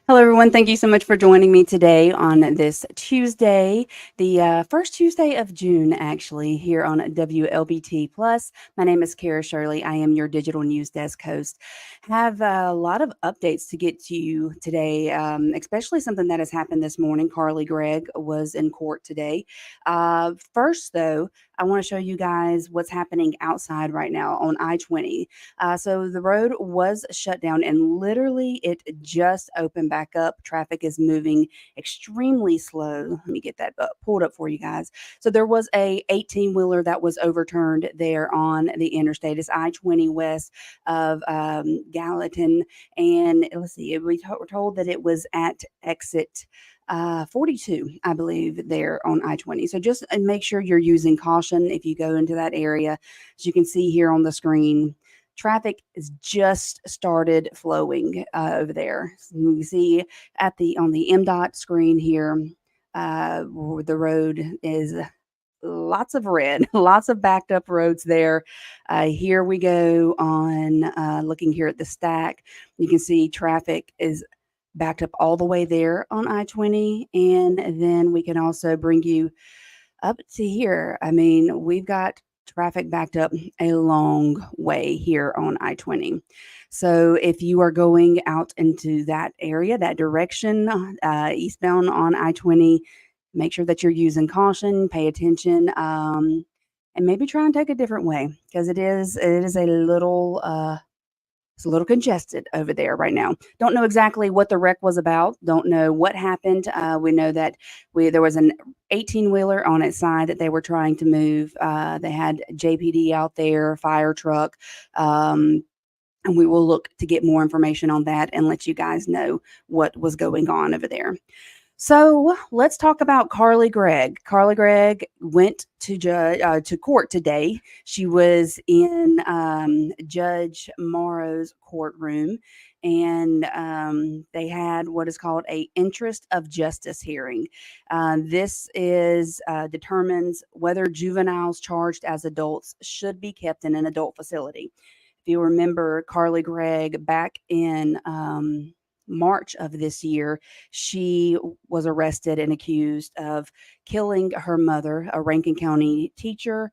Hello, everyone. Thank you so much for joining me today on this Tuesday, the first Tuesday of June, actually, here on WLBT Plus. My name is Cara Shirley. I am your digital news desk host. Have a lot of updates to get to you today, especially something that has happened this morning. Gregg was in court today. First, though, I want to show you guys what's happening outside right now on I-20. So the road was shut down and literally it just opened back up. Traffic is moving extremely slow. Let me get that pulled up for you guys. So there was a 18-wheeler that was overturned there on the interstate. It's I-20 west of Gallatin. And let's see, we're told that it was at exit 42, I believe, there on I-20. So just make sure you're using caution if you go into that area. As you can see here on the screen, traffic is just started flowing over there. So you can see on the MDOT screen here, the road is lots of red, lots of backed up roads there. Here we go on looking here at the stack. You can see traffic is backed up all the way there on I-20. And then we can also bring you up to here. I mean, we've got traffic backed up a long way here on I-20. So if you are going out into that area, that direction, eastbound on I-20, make sure that you're using caution, pay attention, and maybe try and take a different way because it is a little it's a little congested over there right now. Don't know exactly what the wreck was about. Don't know what happened. We know that there was an 18-wheeler on its side that they were trying to move. They had JPD out there, fire truck. And we will look to get more information on that and let you guys know what was going on over there. So let's talk about Gregg. Gregg went to court today. She was in Judge Morrow's courtroom, and they had what is called a interest of justice hearing. This is determines whether juveniles charged as adults should be kept in an adult facility. If you remember, Gregg back in March of this year, she was arrested and accused of killing her mother, a Rankin County teacher,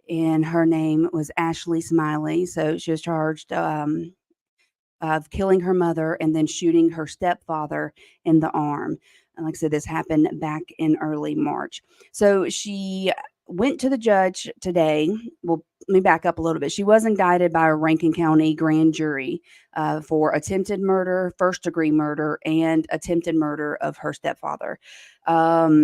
and her name was Ashley Smiley. So she was charged of killing her mother and then shooting her stepfather in the arm. And like I said, this happened back in early March. So she went to the judge today. Well, let me back up a little bit. She was indicted by a Rankin County grand jury for attempted murder, first-degree murder, and attempted murder of her stepfather. But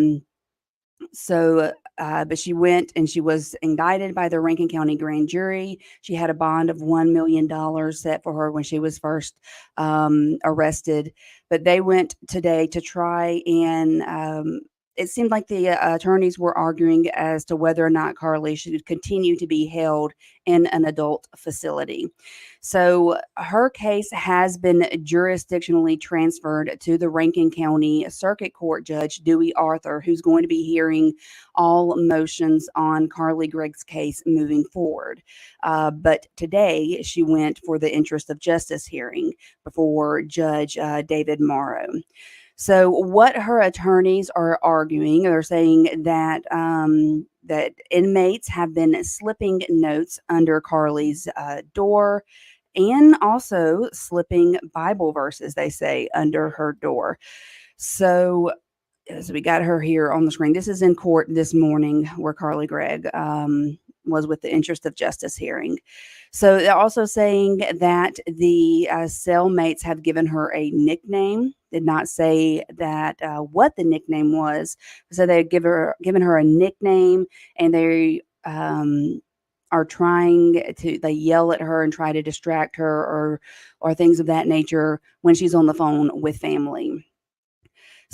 she went and she was indicted by the Rankin County grand jury. She had a bond of $1 million set for her when she was first arrested. But they went today to try and it seemed like the attorneys were arguing as to whether or not Carly should continue to be held in an adult facility. So her case has been jurisdictionally transferred to the Rankin County Circuit Court Judge Dewey Arthur, who's going to be hearing all motions on Gregg's case moving forward. But today she went for the interest of justice hearing before Judge David Morrow. So what her attorneys are arguing, they're saying that that inmates have been slipping notes under Carly's door and also slipping Bible verses, they say, under her door. So as we got her here on the screen, this is in court this morning where Gregg was with the interest of justice hearing. So they're also saying that the cellmates have given her a nickname, did not say that what the nickname was. So they've given her a nickname, and they are trying to, they yell at her and try to distract her or things of that nature when she's on the phone with family.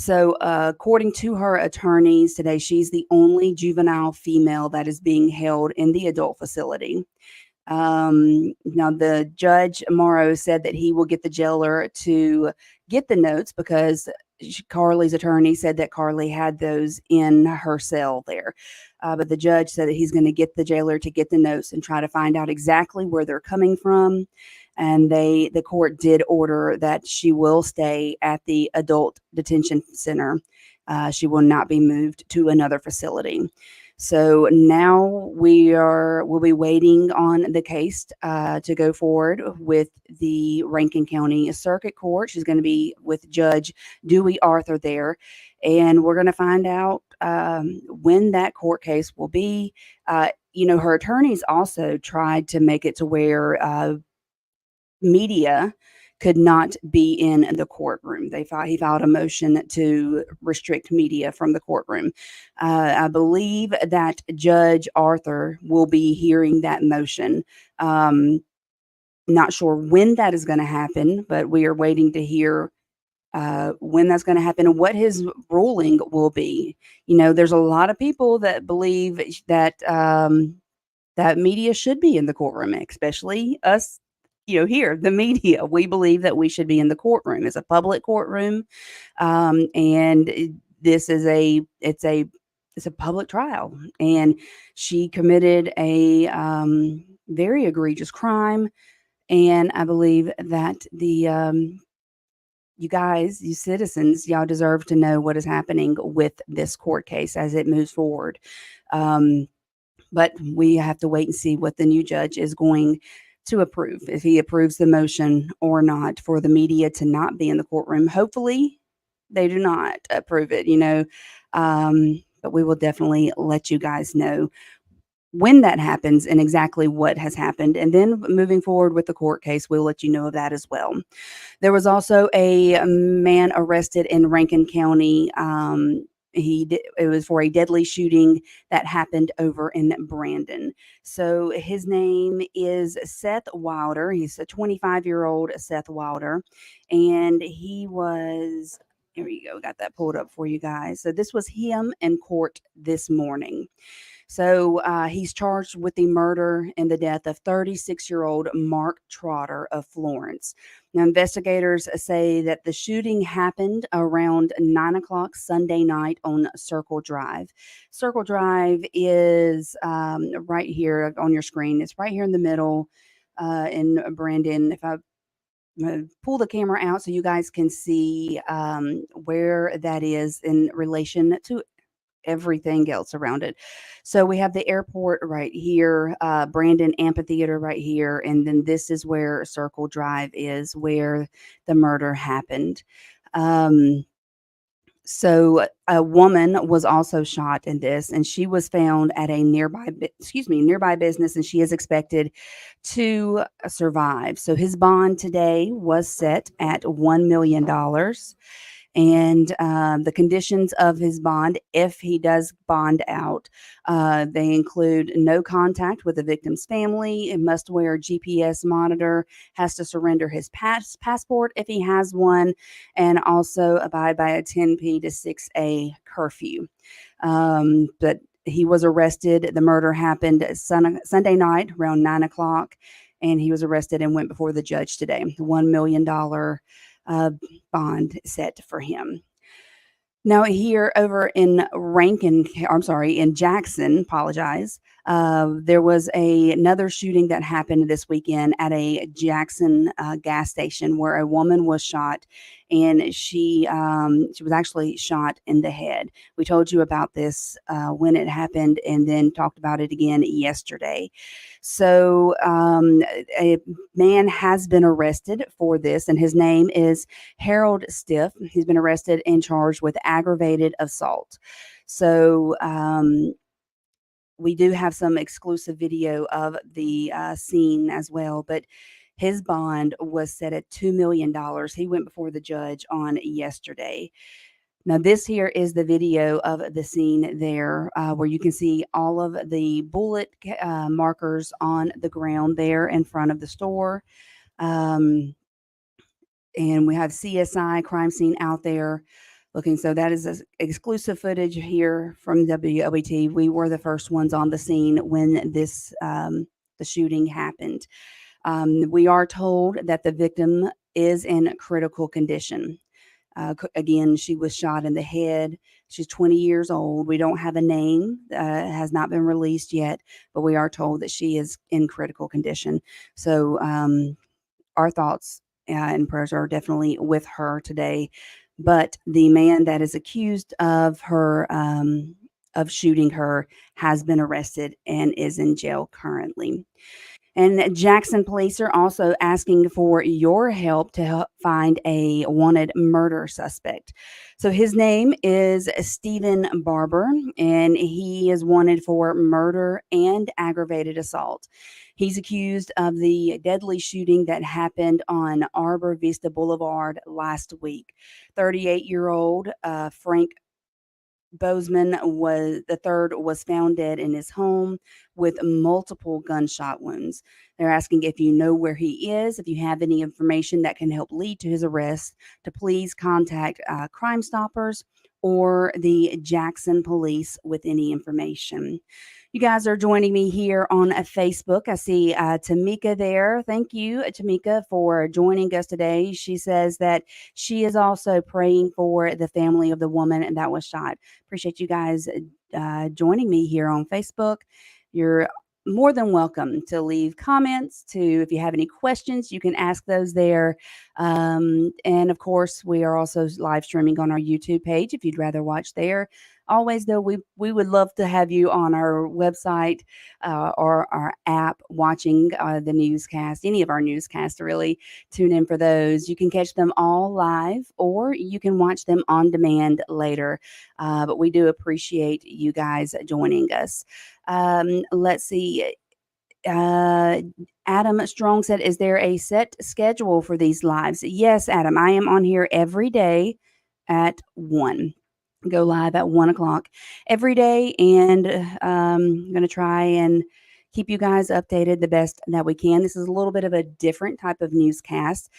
So, according to her attorneys today, she's the only juvenile female that is being held in the adult facility. Now, the Judge Morrow said that he will get the jailer to get the notes because Carly's attorney said that Carly had those in her cell there. But the judge said that he's going to get the jailer to get the notes and try to find out exactly where they're coming from. And the court did order that she will stay at the adult detention center. She will not be moved to another facility. So now we'll be waiting on the case to go forward with the Rankin County Circuit Court. She's going to be with Judge Dewey Arthur there, and we're going to find out when that court case will be. Her attorneys also tried to make it to where media could not be in the courtroom. He filed a motion to restrict media from the courtroom. I believe that Judge Arthur will be hearing that motion. Not sure when that is going to happen, but we are waiting to hear when that's going to happen and what his ruling will be. There's a lot of people that believe that that media should be in the courtroom, especially us. Here, the media, we believe that we should be in the courtroom. It's a public courtroom, and this is it's a public trial, and she committed a very egregious crime, and I believe that you guys, you citizens, y'all deserve to know what is happening with this court case as it moves forward. But we have to wait and see what the new judge is going to approve, if he approves the motion or not for the media to not be in the courtroom. Hopefully they do not approve it, but we will definitely let you guys know when that happens and exactly what has happened. And then moving forward with the court case, we'll let you know of that as well. There was also a man arrested in Rankin County. It was for a deadly shooting that happened over in Brandon. So his name is Seth Wilder. He's a 25-year-old Seth Wilder, and he was. Here you go. Got that pulled up for you guys. So this was him in court this morning. So he's charged with the murder and the death of 36-year-old Mark Trotter of Florence. Now, investigators say that the shooting happened around 9 o'clock Sunday night on Circle Drive. Circle Drive is right here on your screen. It's right here in the middle in Brandon. If I pull the camera out so you guys can see where that is in relation to everything else around it. So we have the airport right here, Brandon Amphitheater right here, and then this is where Circle Drive is, where the murder happened. So a woman was also shot in this, and she was found at a nearby business, and she is expected to survive. So his bond today was set at $1 million. And the conditions of his bond, if he does bond out, they include no contact with the victim's family, it must wear a GPS monitor, has to surrender his passport if he has one, and also abide by a 10p to 6a curfew. But he was arrested. The murder happened Sunday night around 9 o'clock, and he was arrested and went before the judge today. $1 million bond set for him. Now here over in in Jackson, there was another shooting that happened this weekend at a Jackson gas station where a woman was shot, and she was actually shot in the head. We told you about this when it happened, and then talked about it again yesterday. So a man has been arrested for this, and his name is Harold Stiff. He's been arrested and charged with aggravated assault. So we do have some exclusive video of the scene as well, but his bond was set at $2 million. He went before the judge on yesterday. Now, this here is the video of the scene there, where you can see all of the bullet markers on the ground there in front of the store. And we have CSI crime scene out there looking. So that is exclusive footage here from Wlbt. We were the first ones on the scene when this the shooting happened. We are told that the victim is in critical condition. Again, she was shot in the head. She's 20 years old. We don't have a name, has not been released yet, but we are told that she is in critical condition. So, our thoughts and prayers are definitely with her today. But the man that is accused of of shooting her has been arrested and is in jail currently. And Jackson police are also asking for your help to help find a wanted murder suspect. So his name is Stephen Barber, and he is wanted for murder and aggravated assault. He's accused of the deadly shooting that happened on Arbor Vista Boulevard last week. 38-year-old Frank Bozeman was the third was found dead in his home with multiple gunshot wounds. They're asking if you know where he is, if you have any information that can help lead to his arrest, to please contact Crime Stoppers or the Jackson Police with any information. You guys are joining me here on Facebook. I see Tamika there. Thank you, Tamika, for joining us today. She says that she is also praying for the family of the woman that was shot. Appreciate you guys joining me here on Facebook. You're more than welcome to leave comments. To if you have any questions, you can ask those there. And of course, we are also live streaming on our YouTube page if you'd rather watch there. Always, though, we would love to have you on our website or our app watching the newscast, any of our newscasts, really. Tune in for those. You can catch them all live or you can watch them on demand later. But we do appreciate you guys joining us. Let's see. Uh, Adam Strong said, "Is there a set schedule for these lives?" Yes, Adam, I am on here every day at 1. Go live at 1 o'clock every day, and I'm going to try and keep you guys updated the best that we can. This is a little bit of a different type of newscast.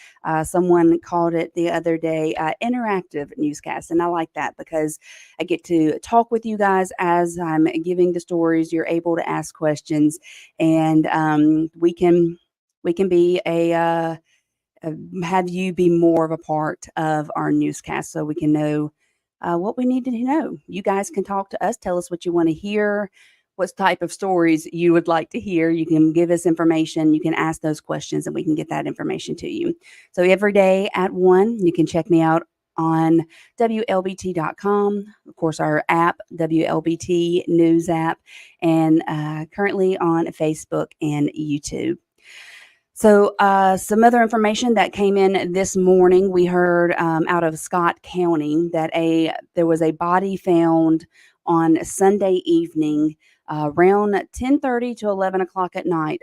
Someone called it the other day interactive newscast, and I like that because I get to talk with you guys as I'm giving the stories. You're able to ask questions, and we can be have you be more of a part of our newscast so we can know what we need to know. You guys can talk to us, tell us what you want to hear, what type of stories you would like to hear. You can give us information. You can ask those questions and we can get that information to you. So every day at 1, you can check me out on WLBT.com. Of course, our app, WLBT News app, and currently on Facebook and YouTube. So, some other information that came in this morning, we heard out of Scott County that there was a body found on Sunday evening around 10:30 to 11 o'clock at night,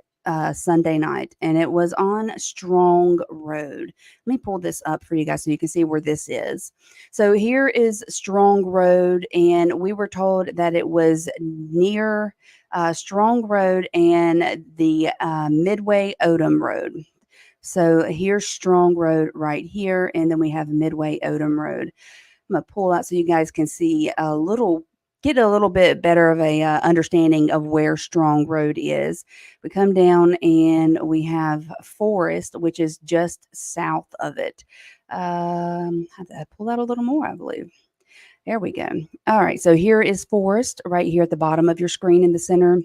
Sunday night, and it was on Strong Road. Let me pull this up for you guys so you can see where this is. So here is Strong Road, and we were told that it was near Strong Road and the Midway Odom Road. So here's Strong Road right here, and then we have Midway Odom Road. I'm gonna pull out so you guys can see get a little bit better of a understanding of where Strong Road is. We come down and we have Forest, which is just south of it. I have to pull out a little more, I believe. There we go. All right, so here is Forest right here at the bottom of your screen in the center.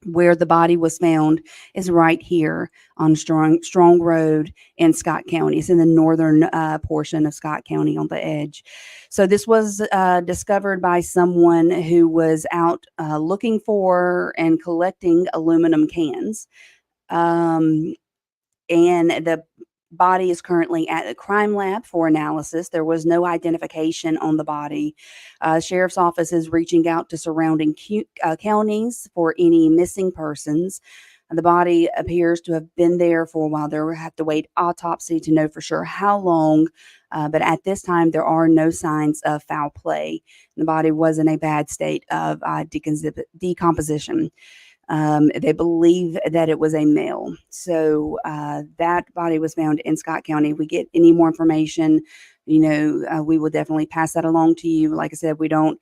Where the body was found is right here on Strong Road in Scott County. It's in the northern portion of Scott County on the edge. So this was discovered by someone who was out looking for and collecting aluminum cans. And the body is currently at the crime lab for analysis. There was no identification on the body. Sheriff's office is reaching out to surrounding counties for any missing persons. The body appears to have been there for a while. They'll have to wait autopsy to know for sure how long. But at this time, there are no signs of foul play. The body was in a bad state of decomposition. They believe that it was a male. So that body was found in Scott County. We get any more information, we will definitely pass that along to you. Like I said, we don't,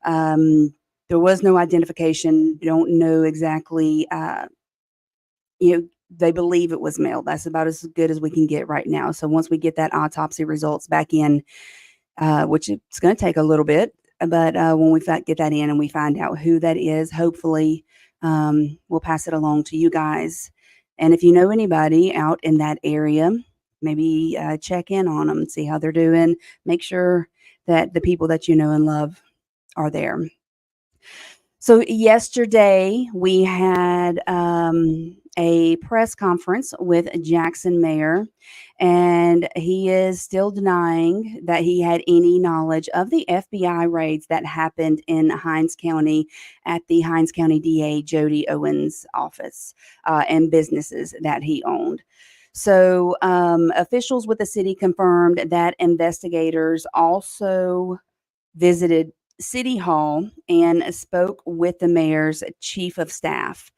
there was no identification. We don't know exactly, they believe it was male. That's about as good as we can get right now. So once we get that autopsy results back in, which it's going to take a little bit. But when we get that in and we find out who that is, hopefully we'll pass it along to you guys. And if you know anybody out in that area, maybe check in on them, see how they're doing, make sure that the people that you know and love are there. So yesterday we had a press conference with Jackson Mayor, and he is still denying that he had any knowledge of the FBI raids that happened in Hinds County at the Hinds County DA Jody Owens' office and businesses that he owned. So officials with the city confirmed that investigators also visited City Hall and spoke with the mayor's chief of staff.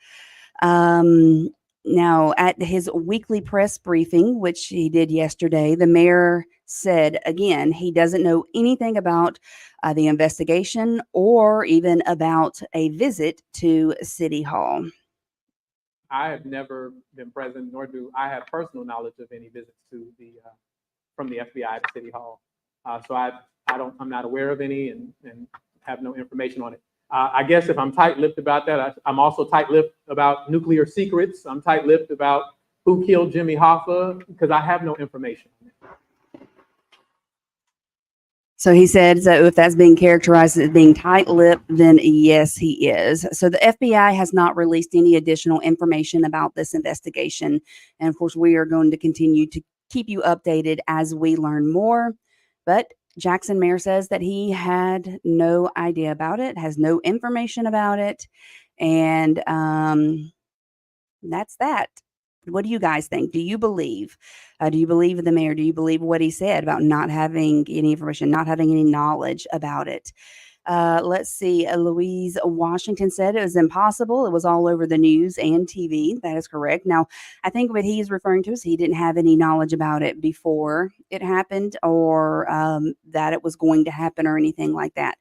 Now, at his weekly press briefing, which he did yesterday, the mayor said again he doesn't know anything about the investigation or even about a visit to City Hall. I have never been present, nor do I have personal knowledge of any visits to from the FBI to City Hall. So I'm not aware of any and have no information on it. I guess if I'm tight-lipped about that, I'm also tight-lipped about nuclear secrets. I'm tight-lipped about who killed Jimmy Hoffa because I have no information on it. So he said, so if that's being characterized as being tight-lipped, then yes, he is. So the FBI has not released any additional information about this investigation. And of course, we are going to continue to keep you updated as we learn more. But Jackson Mayor says that he had no idea about it, has no information about it. And that's that. What do you guys think? Do you believe? Do you believe the mayor? Do you believe what he said about not having any information, not having any knowledge about it? Let's see. Louise Washington said it was impossible. It was all over the news and TV. That is correct. Now, I think what he's referring to is he didn't have any knowledge about it before it happened or that it was going to happen or anything like that.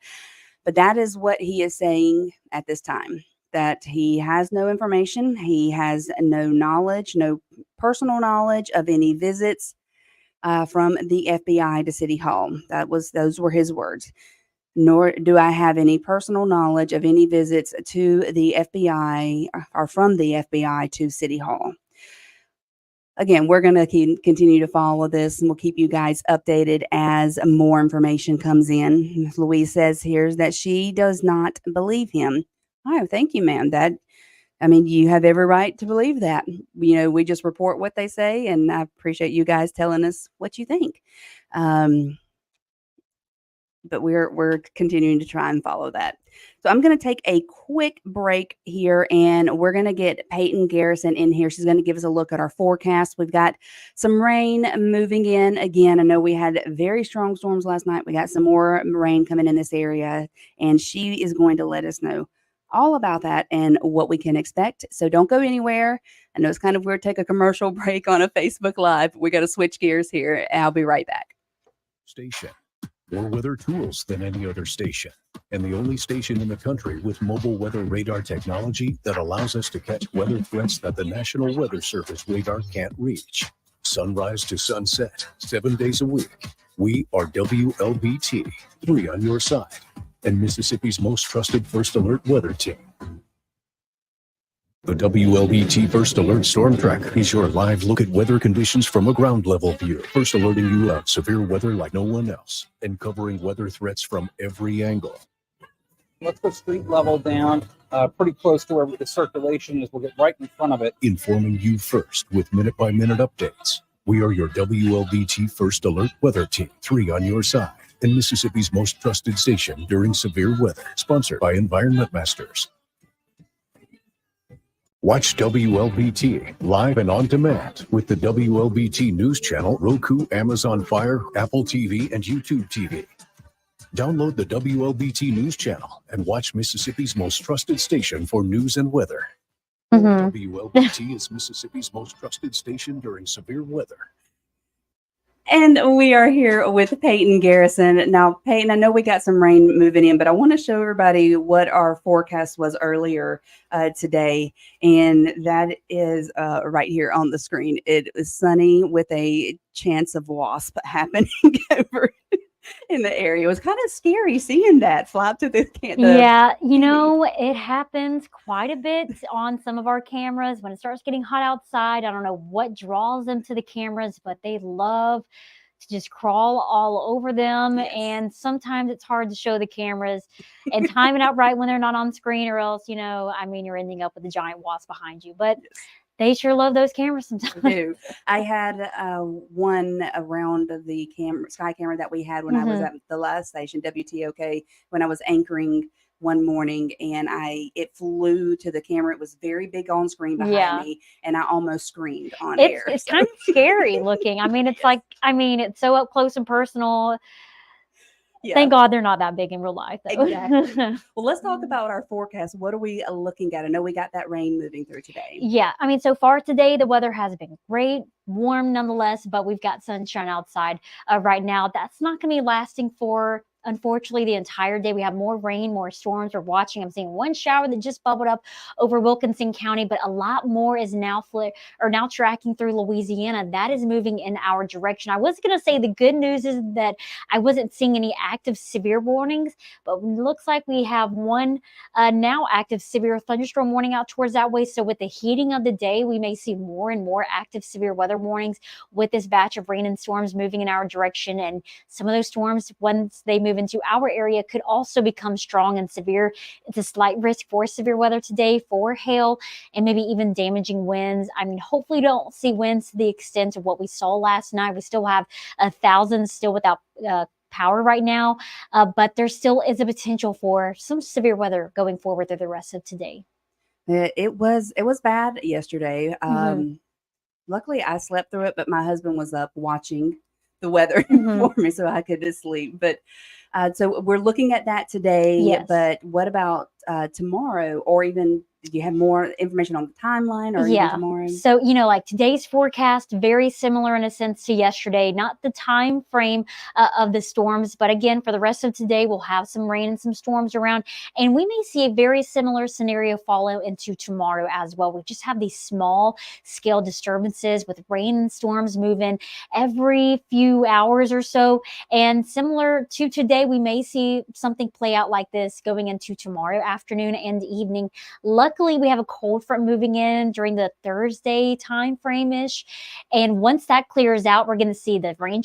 But that is what he is saying at this time, that he has no information. He has no knowledge, no personal knowledge of any visits from the FBI to City Hall. Those were his words. Nor do I have any personal knowledge of any visits to the FBI or from the FBI to City Hall. Again, we're going to continue to follow this and we'll keep you guys updated as more information comes in. Louise says here that she does not believe him. Oh, thank you, ma'am. You have every right to believe that. We just report what they say, and I appreciate you guys telling us what you think. But we're continuing to try and follow that. So I'm going to take a quick break here, and we're going to get Peyton Garrison in here. She's going to give us a look at our forecast. We've got some rain moving in again. I know we had very strong storms last night. We got some more rain coming in this area, and she is going to let us know all about that and what we can expect. So don't go anywhere. I know it's kind of weird to take a commercial break on a Facebook Live. We got to switch gears here. I'll be right back. Station. More weather tools than any other station, and the only station in the country with mobile weather radar technology that allows us to catch weather threats that the National Weather Service radar can't reach. Sunrise to sunset, 7 days a week. We are WLBT, 3 on your side, and Mississippi's most trusted First Alert weather team. The WLBT First Alert Storm Tracker is your live look at weather conditions from a ground level view, first alerting you of severe weather like no one else, and covering weather threats from every angle. Let's go street level down, pretty close to where the circulation is. We'll get right in front of it. Informing you first with minute-by-minute updates. We are your WLBT First Alert weather team, 3 on your side, and Mississippi's most trusted station during severe weather. Sponsored by Environment Masters. Watch WLBT live and on demand with the WLBT News Channel, Roku, Amazon Fire, Apple TV, and YouTube TV. Download the WLBT News Channel and watch Mississippi's most trusted station for news and weather. WLBT is Mississippi's most trusted station during severe weather. And we are here with Peyton Garrison. Now, Peyton, I know we got some rain moving in, but I want to show everybody what our forecast was earlier today. And that is right here on the screen. It is sunny with a chance of wasp happening over in the area. It was kind of scary seeing that fly up to the Yeah, TV. it happens quite a bit on some of our cameras when it starts getting hot outside. I don't know what draws them to the cameras, but they love to just crawl all over them. Yes. And sometimes it's hard to show the cameras and time it out right when they're not on screen, or else, you're ending up with a giant wasp behind you. But Yes. they sure love those cameras I sometimes. do. I had one around the sky camera that we had when I was Mhm. at the last station, WTOK, when I was anchoring one morning, and it flew to the camera. It was very big on screen behind Yeah. me, and I almost screamed on It's air. it's So kind of scary looking. I mean, it's yes, like, it's so up close and personal. yeah, Thank God they're not that big in real life, though. exactly. Well, let's talk about our forecast. What are we looking at? I know we got that rain moving through today. Yeah, so far today, the weather has been great, warm nonetheless, but we've got sunshine outside right now. That's not going to be lasting for, unfortunately, the entire day. We have more rain, more storms. We're watching. I'm seeing one shower that just bubbled up over Wilkinson County, but a lot more is now now tracking through Louisiana. That is moving in our direction. I was going to say the good news is that I wasn't seeing any active severe warnings, but it looks like we have one now active severe thunderstorm warning out towards that way. So with the heating of the day, we may see more and more active severe weather warnings with this batch of rain and storms moving in our direction. And some of those storms, once they move into our area, could also become strong and severe. It's a slight risk for severe weather today, for hail and maybe even damaging winds. Hopefully we don't see winds to the extent of what we saw last night. We still have thousands still without power right now, but there still is a potential for some severe weather going forward through the rest of today. It was bad yesterday. Mhm. Luckily, I slept through it, but my husband was up watching the weather Mhm. for me, so I could just sleep. But so we're looking at that today. Yes. But what about tomorrow, or even do you have more information on the timeline, or even Yeah. tomorrow? So, like today's forecast, very similar in a sense to yesterday, not the time frame of the storms, but again, for the rest of today, we'll have some rain and some storms around, and we may see a very similar scenario follow into tomorrow as well. We just have these small scale disturbances with rain and storms moving every few hours or so. And similar to today, we may see something play out like this going into tomorrow afternoon and evening. Luckily, we have a cold front moving in during the Thursday time frame-ish. And once that clears out, we're going to see the rain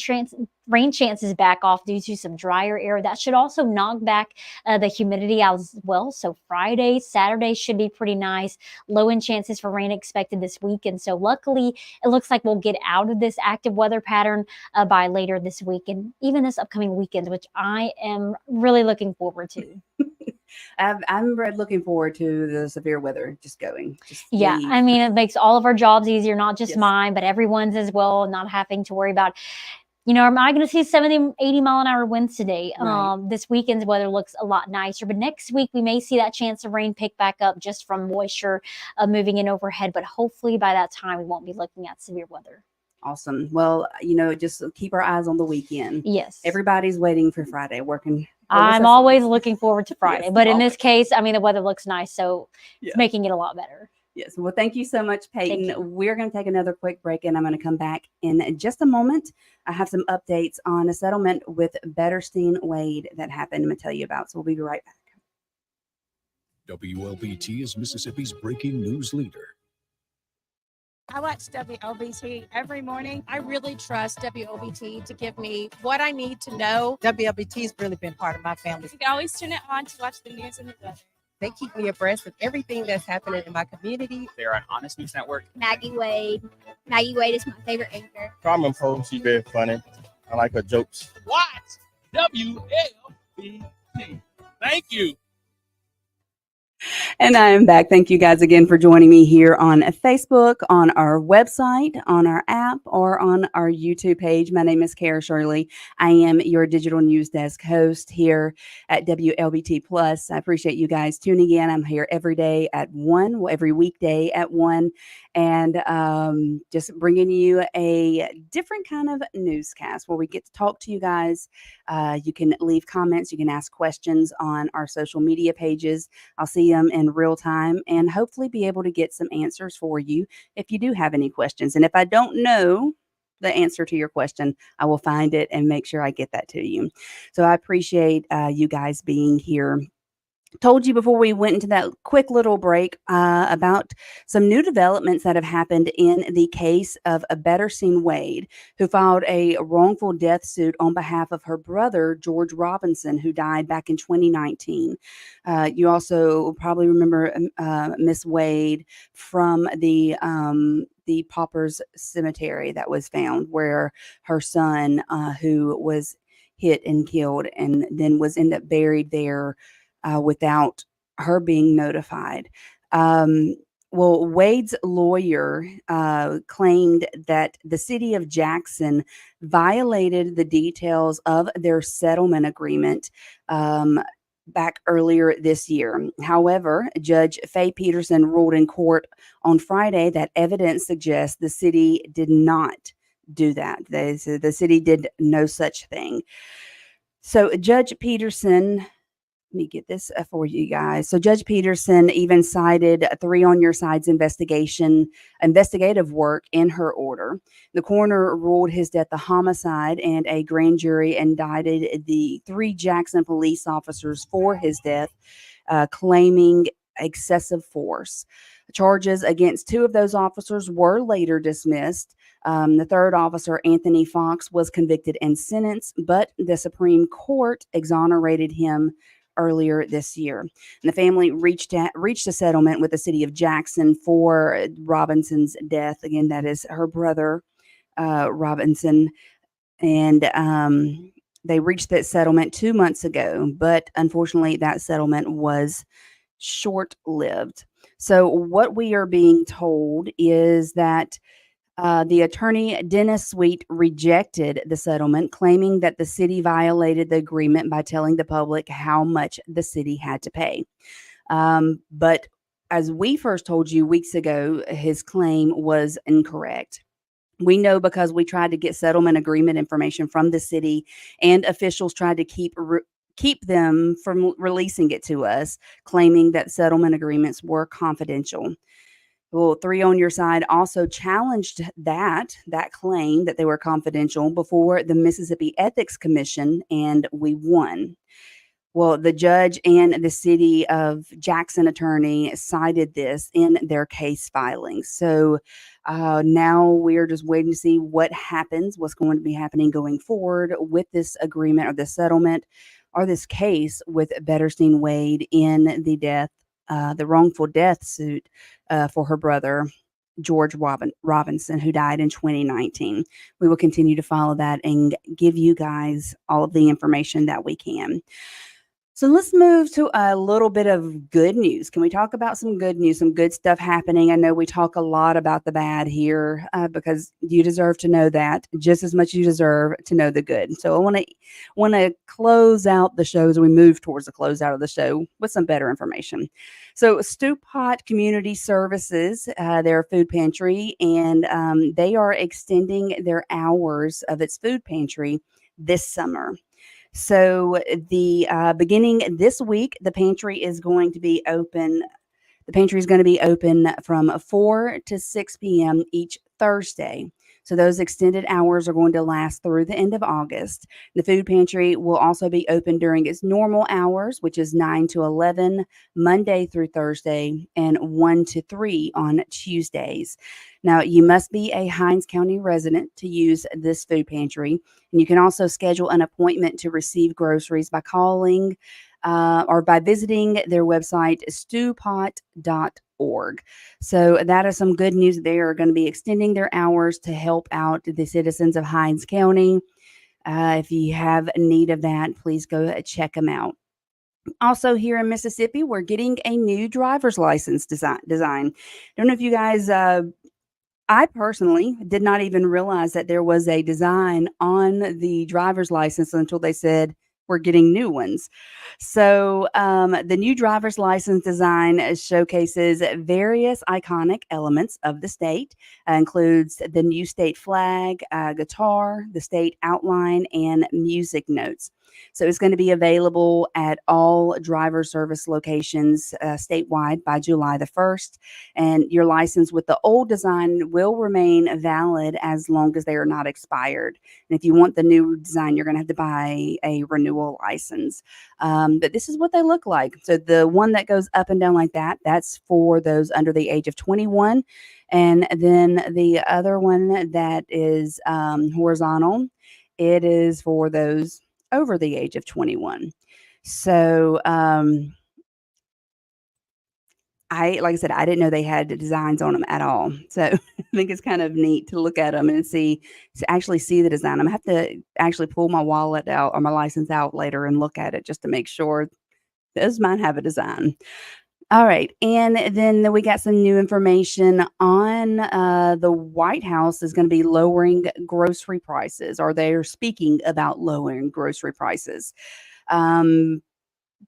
chances back off due to some drier air. That should also knock back the humidity as well. So Friday, Saturday should be pretty nice. Low in chances for rain expected this week. And so luckily, it looks like we'll get out of this active weather pattern by later this week and even this upcoming weekend, which I am really looking forward to. I'm looking forward to the severe weather just going. Just Yeah, leave. it makes all of our jobs easier, not just Yes. mine, but everyone's as well, not having to worry about, am I going to see 70, 80 mile an hour winds today? Right. This weekend's weather looks a lot nicer, but next week we may see that chance of rain pick back up just from moisture moving in overhead. But hopefully by that time, we won't be looking at severe weather. Awesome. Well, just keep our eyes on the weekend. Yes. Everybody's waiting for Friday, working. I'm always looking forward to Friday, Yes, but in always. this case, the weather looks nice, so Yeah. it's making it a lot better. Yes. Well, thank you so much, Thank Peyton. you. We're going to take another quick break, and I'm going to come back in just a moment. I have some updates on a settlement with Betterstein Wade that happened. I'm going to tell you about. So we'll be right back. WLBT is Mississippi's breaking news leader. I watch WLBT every morning. I really trust WLBT to give me what I need to know. WLBT has really been part of my family. You can always turn it on to watch the news and the weather. They keep me abreast of everything that's happening in my community. They're an honest news network. Maggie Wade. Maggie Wade is my favorite anchor. Carmen Poe, she's very funny. I like her jokes. Watch WLBT. Thank you. And I am back. Thank you guys again for joining me here on Facebook, on our website, on our app, or on our YouTube page. My name is Cara Shirley. I am your digital news desk host here at WLBT Plus. I appreciate you guys tuning in. I'm here every day at 1, every weekday at 1, and just bringing you a different kind of newscast where we get to talk to you guys. You can leave comments. You can ask questions on our social media pages. I'll see them in real time and hopefully be able to get some answers for you if you do have any questions. And if I don't know the answer to your question, I will find it and make sure I get that to you. So I appreciate you guys being here. Told you before we went into that quick little break about some new developments that have happened in the case of a Betterseen Wade, who filed a wrongful death suit on behalf of her brother, George Robinson, who died back in 2019. You also probably remember Miss Wade from the Paupers Cemetery that was found, where her son, who was hit and killed and then was ended up buried there without her being notified. Well, Wade's lawyer claimed that the city of Jackson violated the details of their settlement agreement back earlier this year. However, Judge Faye Peterson ruled in court on Friday that evidence suggests the city did not do that. The city did no such thing. So Judge Peterson, let me get this for you guys. So Judge Peterson even cited Three on Your Side's investigative work in her order. The coroner ruled his death a homicide, and a grand jury indicted the 3 Jackson police officers for his death, claiming excessive force. Charges against 2 of those officers were later dismissed. The 3rd officer, Anthony Fox, was convicted and sentenced, but the Supreme Court exonerated him earlier this year. And the family reached a settlement with the city of Jackson for Robinson's death. Again, that is her brother, Robinson. And they reached that settlement 2 months ago, but unfortunately that settlement was short-lived. So what we are being told is that the attorney, Dennis Sweet, rejected the settlement, claiming that the city violated the agreement by telling the public how much the city had to pay. But as we first told you weeks ago, his claim was incorrect. We know because we tried to get settlement agreement information from the city, and officials tried to keep them from releasing it to us, claiming that settlement agreements were confidential. Well, Three on Your Side also challenged that claim that they were confidential before the Mississippi Ethics Commission, and we won. Well, the judge and the city of Jackson attorney cited this in their case filings. So now we're just waiting to see what happens, what's going to be happening going forward with this agreement or the settlement or this case with Betterseen Wade in the wrongful death suit for her brother, George Robinson, who died in 2019. We will continue to follow that and give you guys all of the information that we can. So let's move to a little bit of good news. Can we talk about some good news, some good stuff happening? I know we talk a lot about the bad here because you deserve to know that just as much as you deserve to know the good. So I want to close out the show as we move towards the closeout of the show with some better information. So Stew Pot Community Services, their food pantry, and they are extending their hours of its food pantry this summer. So the beginning this week, the pantry is going to be open. The pantry is going to be open from 4 to 6 p.m. each Thursday. So those extended hours are going to last through the end of August. The food pantry will also be open during its normal hours, which is 9 to 11, Monday through Thursday, and 1 to 3 on Tuesdays. Now, you must be a Hinds County resident to use this food pantry. And you can also schedule an appointment to receive groceries by calling or by visiting their website, stewpot.org. So that is some good news. They are going to be extending their hours to help out the citizens of Hinds County. If you have need of that, please go check them out. Also here in Mississippi, we're getting a new driver's license design. Don't know if you guys... I personally did not even realize that there was a design on the driver's license until they said we're getting new ones. So the new driver's license design showcases various iconic elements of the state, includes the new state flag, guitar, the state outline, and music notes. So it's going to be available at all driver service locations statewide by July the 1st. And your license with the old design will remain valid as long as they are not expired. And if you want the new design, you're going to have to buy a renewal license. But this is what they look like. So the one that goes up and down like that, that's for those under the age of 21. And then the other one that is horizontal, it is for those over the age of 21. So like I said, I didn't know they had the designs on them at all. So I think it's kind of neat to look at them and actually see the design. I'm gonna have to actually pull my wallet out or my license out later and look at it just to make sure those might have a design. All right. And then we got some new information on the White House is going to be lowering grocery prices, or they're speaking about lowering grocery prices.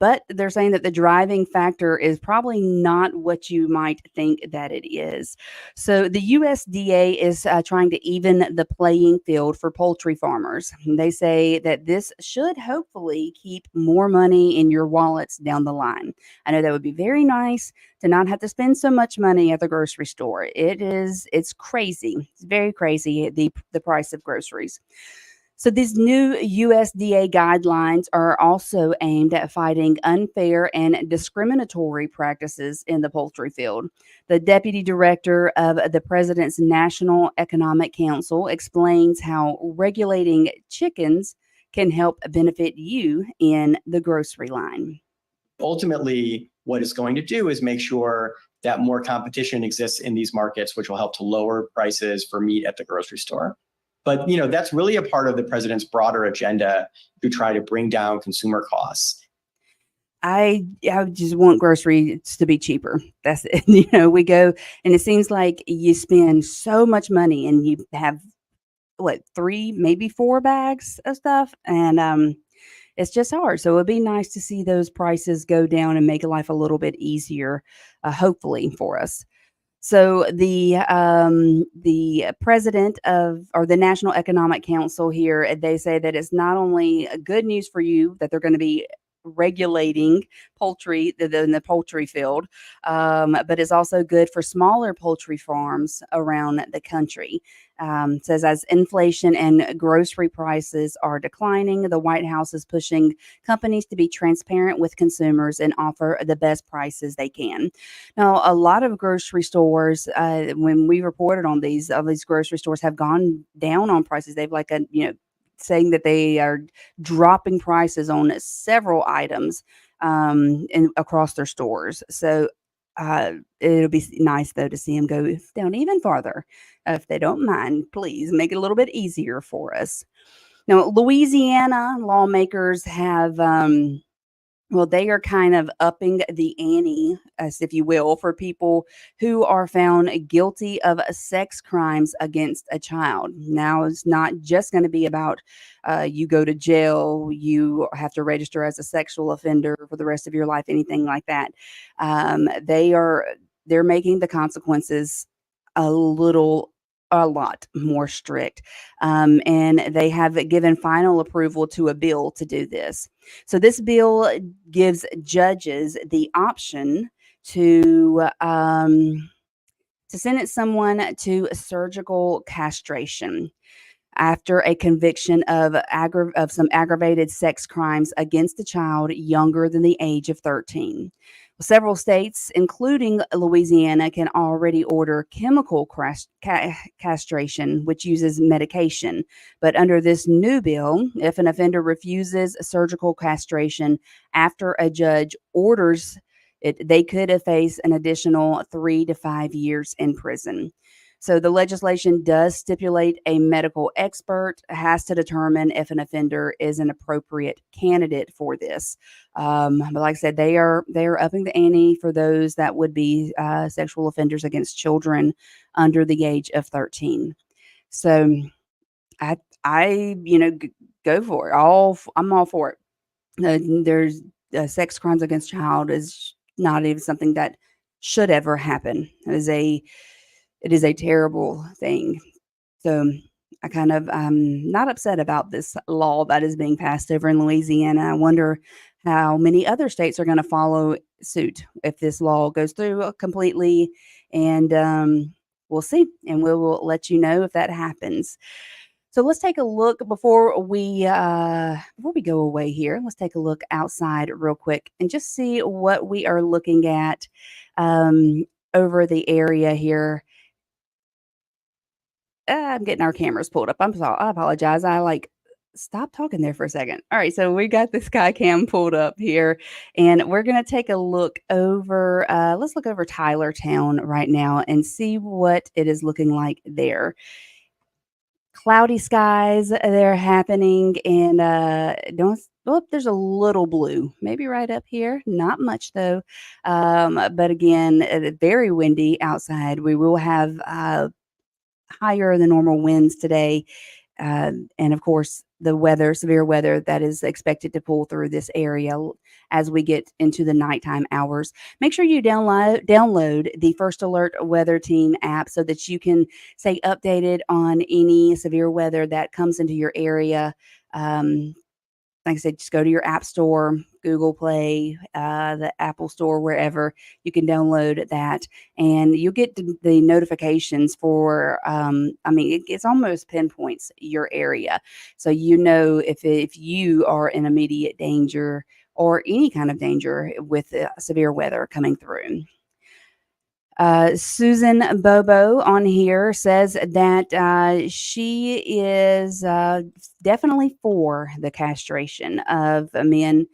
But they're saying that the driving factor is probably not what you might think that it is. So the USDA is trying to even the playing field for poultry farmers. They say that this should hopefully keep more money in your wallets down the line. I know that would be very nice to not have to spend so much money at the grocery store. It's crazy. It's very crazy, the price of groceries. So these new USDA guidelines are also aimed at fighting unfair and discriminatory practices in the poultry field. The deputy director of the President's National Economic Council explains how regulating chickens can help benefit you in the grocery line. Ultimately, what it's going to do is make sure that more competition exists in these markets, which will help to lower prices for meat at the grocery store. But, that's really a part of the president's broader agenda to try to bring down consumer costs. I just want groceries to be cheaper. That's it. We go and it seems like you spend so much money and you have 3, maybe 4 bags of stuff. And it's just hard. So it'd be nice to see those prices go down and make life a little bit easier, hopefully for us. So the president or the National Economic Council here, they say that it's not only good news for you that they're going to be regulating poultry in the poultry field, but it's also good for smaller poultry farms around the country. Says as inflation and grocery prices are declining, the White House is pushing companies to be transparent with consumers and offer the best prices they can. Now, a lot of grocery stores, when we reported on these grocery stores have gone down on prices. They've saying that they are dropping prices on several items across their stores. So it'll be nice, though, to see them go down even farther. If they don't mind, please make it a little bit easier for us. Now, Louisiana lawmakers have they are kind of upping the ante, as if you will, for people who are found guilty of sex crimes against a child. Now, it's not just going to be about you go to jail, you have to register as a sexual offender for the rest of your life, anything like that. They're making the consequences a lot more strict. And they have given final approval to a bill to do this. So this bill gives judges the option to sentence someone to surgical castration after a conviction of some aggravated sex crimes against a child younger than the age of 13. Several states, including Louisiana, can already order chemical castration, which uses medication. But under this new bill, if an offender refuses surgical castration after a judge orders it, they could face an additional 3 to 5 years in prison. So the legislation does stipulate a medical expert has to determine if an offender is an appropriate candidate for this. But like I said, they are upping the ante for those that would be sexual offenders against children under the age of 13. So I go for it. I'm all for it. There's sex crimes against child is not even something that should ever happen. It is a terrible thing. So I kind of not upset about this law that is being passed over in Louisiana. I wonder how many other states are going to follow suit if this law goes through completely, and we'll see, and we will let you know if that happens. So let's take a look before we go away here. Let's take a look outside real quick and just see what we are looking at over the area here. I'm getting our cameras pulled up. I'm sorry. I apologize. Stop talking there for a second. All right, so we got the sky cam pulled up here, and we're gonna take a look over. Let's look over Tylertown right now and see what it is looking like there. Cloudy skies, they're happening, and don't. Oh, there's a little blue, maybe right up here. Not much though, but again, very windy outside. We will have higher than normal winds today. And of course, the weather, severe weather that is expected to pull through this area as we get into the nighttime hours. Make sure you download the First Alert Weather Team app so that you can stay updated on any severe weather that comes into your area. Like I said, just go to your app store, Google Play, the Apple Store, wherever you can download that, and you'll get the notifications for. It's almost pinpoints your area, so you know if you are in immediate danger or any kind of danger with severe weather coming through. Susan Bobo on here says that she is definitely for the castration of men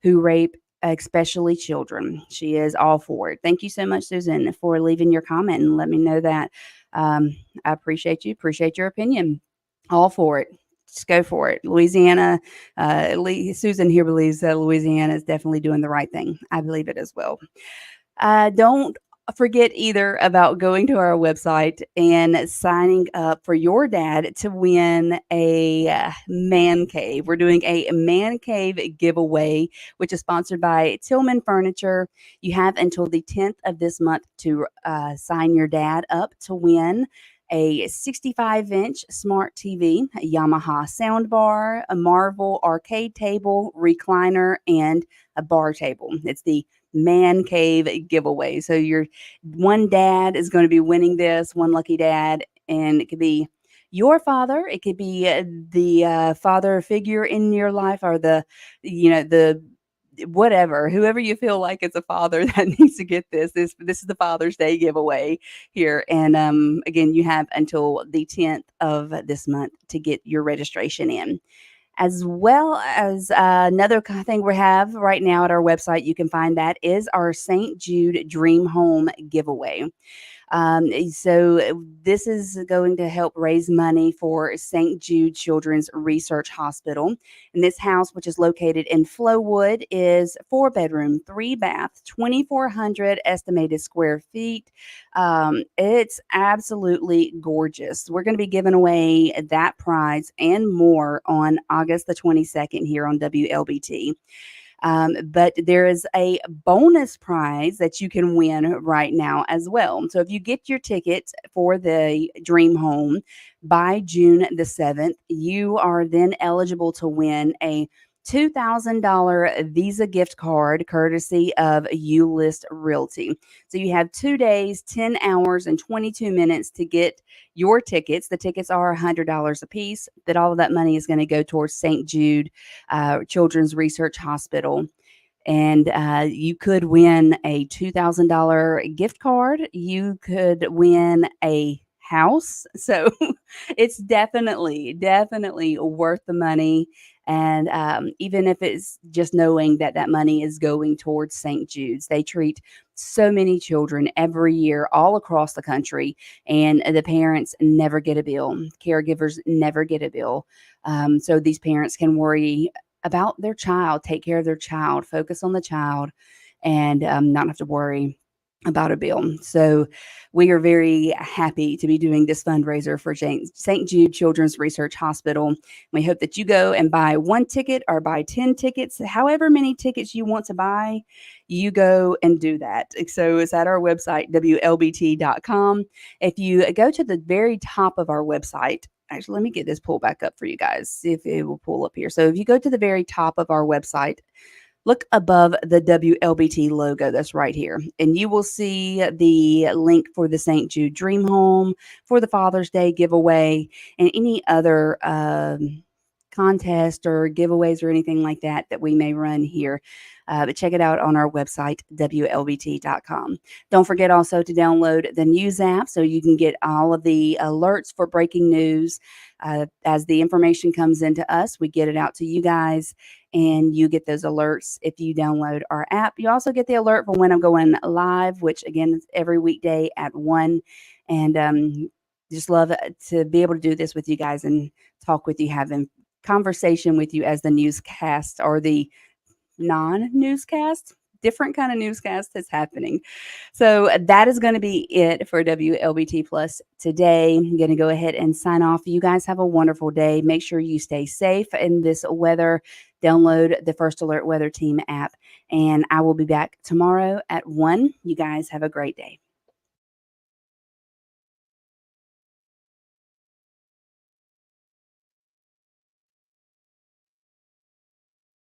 who rape, especially children. She is all for it. Thank you so much, Susan, for leaving your comment and let me know that. I appreciate you. Appreciate your opinion. All for it. Just go for it. Louisiana, Susan here believes that Louisiana is definitely doing the right thing. I believe it as well. Don't forget either about going to our website and signing up for your dad to win a man cave. We're doing a man cave giveaway, which is sponsored by Tillman Furniture. You have until the 10th of this month to sign your dad up to win a 65-inch smart TV, a Yamaha soundbar, a Marvel arcade table, recliner, and a bar table. It's the man cave giveaway. So your one dad is going to be winning this, one lucky dad, and it could be your father. It could be the father figure in your life, or the whoever you feel like is a father that needs to get this. This is the Father's Day giveaway here, and again, you have until the 10th of this month to get your registration in. As well as another thing we have right now at our website, you can find that is our St. Jude Dream Home giveaway. So this is going to help raise money for St. Jude Children's Research Hospital. And this house, which is located in Flowood, is 4-bedroom, 3-bath, 2,400 estimated square feet. It's absolutely gorgeous. We're going to be giving away that prize and more on August the 22nd here on WLBT. But there is a bonus prize that you can win right now as well. So if you get your tickets for the Dream Home by June the 7th, you are then eligible to win a $2,000 Visa gift card courtesy of Ulist Realty. So you have 2 days, 10 hours, and 22 minutes to get your tickets. The tickets are $100 a piece, but all of that money is going to go towards St. Jude Children's Research Hospital. And you could win a $2,000 gift card. You could win a house. So it's definitely worth the money. And even if it's just knowing that that money is going towards St. Jude's, they treat so many children every year all across the country, and the parents never get a bill. Caregivers never get a bill. So these parents can worry about their child, take care of their child, focus on the child, and not have to worry about a bill. So we are very happy to be doing this fundraiser for St. Jude Children's Research Hospital. We hope that you go and buy one ticket or buy 10 tickets, however many tickets you want to buy, you go and do that. So it's at our website, WLBT.com. If you go to the very top of our website, actually, let me get this pulled back up for you guys, see if it will pull up here. So if you go to the very top of our website, look above the WLBT logo that's right here, and you will see the link for the St. Jude Dream Home, for the Father's Day giveaway, and any other contest or giveaways or anything like that that we may run here. But check it out on our website, WLBT.com. Don't forget also to download the news app so you can get all of the alerts for breaking news. As the information comes into us, we get it out to you guys, and you get those alerts if you download our app. You also get the alert for when I'm going live, which again is every weekday at 1. And just love to be able to do this with you guys and talk with you, having conversation with you as the newscast or the non-newscast, different kind of newscast that's happening. So that is going to be it for WLBT Plus today. I'm going to go ahead and sign off. You guys have a wonderful day. Make sure you stay safe in this weather. Download the First Alert Weather Team app, and I will be back tomorrow at 1. You guys have a great day.